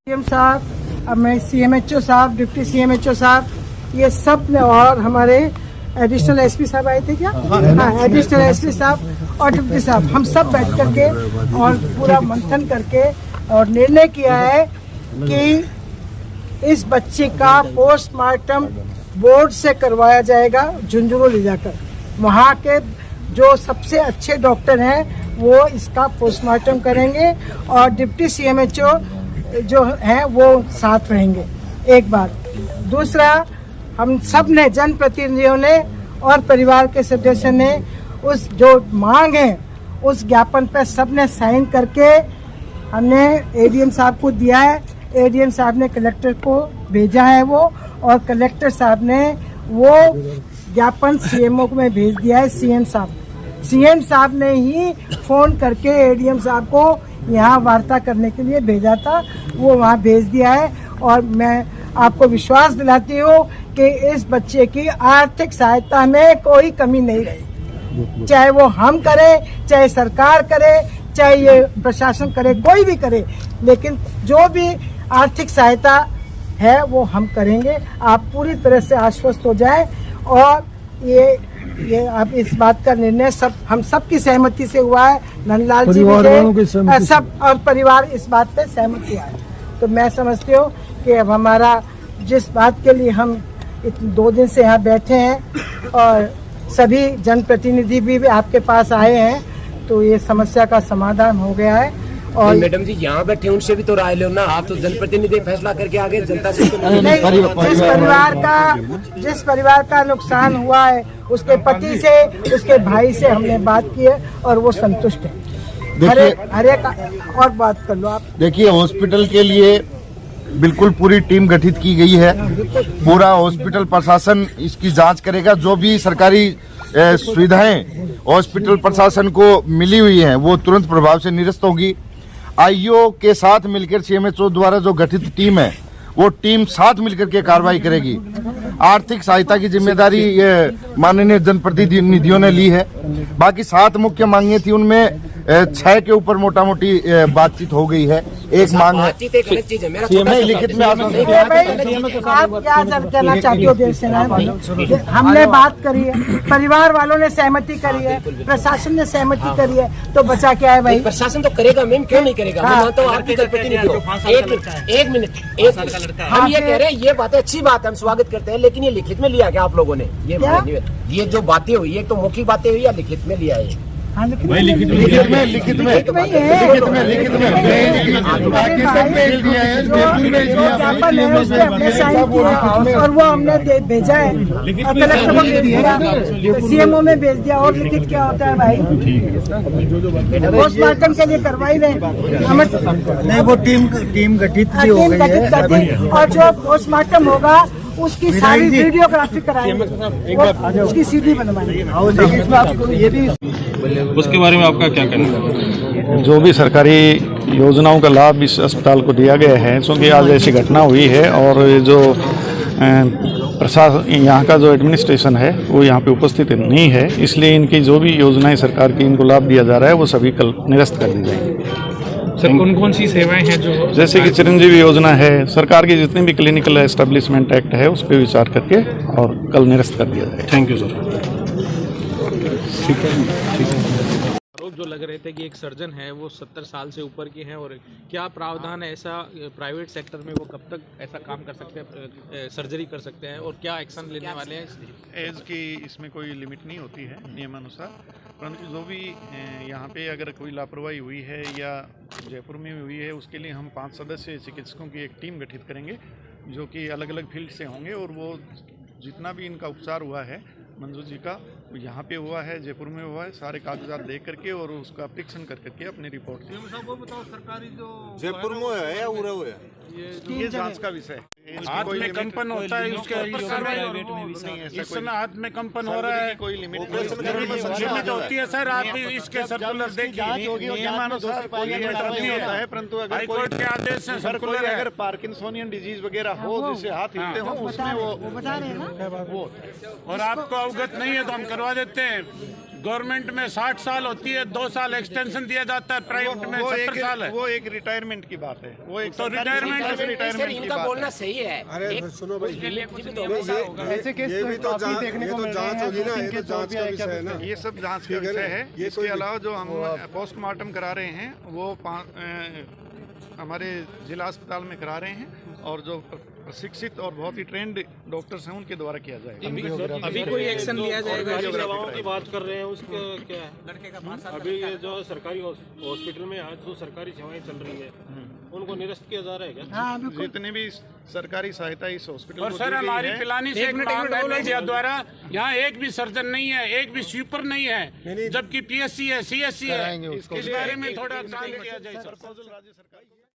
CM साहब, अब मैं सीएमएचओ साहब, डिप्टी सीएमएचओ साहब, ये सब ने, और हमारे एडिशनल एसपी साहब आए थे क्या? हाँ, एडिशनल एसपी साहब और डिप्टी साहब, हम सब बैठ करके और पूरा मंथन करके और निर्णय किया है कि इस बच्चे का पोस्टमार्टम बोर्ड से करवाया जाएगा झुंझुनू ले जाकर। वहाँ के जो सबसे अच्छे डॉक्टर हैं वो इसका पोस्टमार्टम करेंगे और डिप्टी सीएमएचओ जो हैं वो साथ रहेंगे। एक बात। दूसरा, हम सब ने, जनप्रतिनिधियों ने और परिवार के सदस्य ने उस जो मांग है उस ज्ञापन पर सब ने साइन करके हमने एडीएम साहब को दिया है। एडीएम साहब ने कलेक्टर को भेजा है वो, और कलेक्टर साहब ने वो ज्ञापन सीएमओ में भेज दिया है। सीएम साहब ने ही फोन करके एडीएम साहब को यहाँ वार्ता करने के लिए भेजा था, वो वहाँ भेज दिया है। और मैं आपको विश्वास दिलाती हूँ कि इस बच्चे की आर्थिक सहायता में कोई कमी नहीं रही, चाहे वो हम करें, चाहे सरकार करे, चाहे ये प्रशासन करे, कोई भी करे, लेकिन जो भी आर्थिक सहायता है वो हम करेंगे। आप पूरी तरह से आश्वस्त हो जाएं। और ये अब इस बात का निर्णय हम सब की सहमति से हुआ है। नंदलाल जी भी सब और परिवार इस बात पे सहमति है। तो मैं समझती हूँ कि अब हमारा जिस बात के लिए हम 2 दिन से यहाँ बैठे हैं और सभी जनप्रतिनिधि भी आपके पास आए हैं, तो ये समस्या का समाधान हो गया है। और मैडम जी यहाँ बैठे उनसे भी तो राय लो ना, आप तो जनप्रतिनिधि फैसला करके आगे जनता से तो जिस परिवार का नुकसान हुआ है उसके पति से, उसके भाई से हमने बात की है और वो संतुष्ट है। हरे का और बात कर लो आप। देखिए, हॉस्पिटल के लिए बिल्कुल पूरी टीम गठित की गई है। पूरा हॉस्पिटल प्रशासन इसकी जांच करेगा। जो भी सरकारी सुविधाएं हॉस्पिटल प्रशासन को मिली हुई हैं वो तुरंत प्रभाव से निरस्त होगी। आईओ के साथ मिलकर सीएमएचओ द्वारा जो गठित टीम है वो टीम साथ मिलकर के कार्रवाई करेगी। आर्थिक सहायता की जिम्मेदारी माननीय जनप्रतिनिधियों ने ली है। बाकी 7 मुख्य मांगे थी, उनमें 6 के ऊपर मोटा मोटी बातचीत हो गई है। एक मांग है लिखित में आप क्या कहना चाहती हो देश से? हमने बात करी है, परिवार वालों ने सहमति करी है, प्रशासन ने सहमति करी है, तो बचा क्या है भाई? प्रशासन तो करेगा मैम, क्यों नहीं करेगा? तो आपकी जनप्रतिनिधि एक मिनट हम ये कह रहे हैं, ये बातें अच्छी बात है, हम स्वागत करते हैं, लेकिन ये लिखित में लिया क्या आप लोगों ने? ये जो बातें हुई है तो मौखिक बातें हुई या लिखित में लिया है? लिखित और वो हमने भेजा है और कलेक्टर को भेज दिया, सीएमओ में भेज दिया। और लिखित क्या होता है भाई? पोस्टमार्टम के लिए करवाई रहे नहीं, वो टीम गठित हो गई है। और जो पोस्टमार्टम होगा उसकी सारी वीडियोग्राफी कराएंगे, उसकी सीडी बनवाएंगे। उसके बारे में आपका क्या कहना है? जो भी सरकारी योजनाओं का लाभ इस अस्पताल को दिया गया है, क्योंकि आज ऐसी घटना हुई है और जो प्रशासन, यहाँ का जो एडमिनिस्ट्रेशन है वो यहाँ पे उपस्थित नहीं है, इसलिए इनकी जो भी योजनाएं सरकार की इनको लाभ दिया जा रहा है वो सभी कल निरस्त कर दी जाएंगी। सर, कौन कौन सी सेवाएं हैं जो, जैसे कि चिरंजीवी योजना है, सरकार की जितनी भी क्लिनिकल एस्टेब्लिशमेंट एक्ट है उस पर विचार करके और कल निरस्त कर दिया जाए। Thank you sir. ठीक है। आरोप जो लग रहे थे कि एक सर्जन है वो 70 साल से ऊपर के हैं, और क्या प्रावधान है ऐसा प्राइवेट सेक्टर में, वो कब तक ऐसा काम कर सकते हैं, सर्जरी कर सकते हैं, और क्या एक्शन लेने वाले हैं? एज की इसमें कोई लिमिट नहीं होती है नियमानुसार, परंतु जो भी यहाँ पे अगर कोई लापरवाही हुई है या जयपुर में हुई है, उसके लिए हम 5 सदस्यीय चिकित्सकों की एक टीम गठित करेंगे जो कि अलग अलग फील्ड से होंगे, और वो जितना भी इनका उपचार हुआ है मंजू जी का, यहाँ पे हुआ है, जयपुर में हुआ है, सारे कागजात देख करके और उसका परीक्षण कर करके अपनी रिपोर्ट। वो बताओ, सरकारी जो जयपुर में है या उरे हुए? ये जांच का विषय है। हाथ में कंपन होता है उसके इस समय हाथ में कंपन हो रहा है, कोई लिमिट होती है सर। आप इसके सर्कुलर देखिए, नियमानुसार होता है, परंतु अगर हाईकोर्ट के आदेश से सर्कुलर है, अगर पार्किंसोनियन डिजीज वगैरह हो जिससे हाथ हिलते हो उसमें वो बता रहे हैं ना और आपको अवगत नहीं है तो हम करवा देते हैं। गवर्नमेंट में 60 साल होती है, 2 साल एक्सटेंशन दिया जाता है, प्राइवेट में 70 साल है। वो एक रिटायरमेंट की बात है, वो एक तो रिटायरमेंट सर इनका बोलना सही है। अरे सुनो भाई, ऐसे केस ये भी तो काफी जांच, देखने ये को तो मिल रहे जांच हैं, होगी ना, दो-तीन ये तो केस जांच का और भी विषय है ना। ये सब जांच का विषय है। इसके अलावा जो हम पोस्टमार्टम करा रहे हैं वो हमारे जिला अस्पताल में करा रहे हैं, और जो प्रशिक्षित और बहुत ही ट्रेंड डॉक्टर्स हैं उनके द्वारा किया जाएगा। अभी कोई एक्शन लिया जाएगा? दवाओं की बात कर रहे हैं, उसका क्या है? लड़के का अभी ये जो सरकारी हॉस्पिटल में आज जो सरकारी सेवाएं चल रही है उनको निरस्त किया जा रहा है क्या? हाँ बिल्कुल। जितने भी सरकारी सहायता इस हॉस्पिटल और को सर दी गई हमारी है, पिलानी से एक मामला मीडिया द्वारा यहाँ एक भी सर्जन नहीं है, एक भी स्वीपर नहीं है, जबकि PSC है, CSC है। इसके बारे में थोड़ा ध्यान दिया जाए सर। राज्य सरकार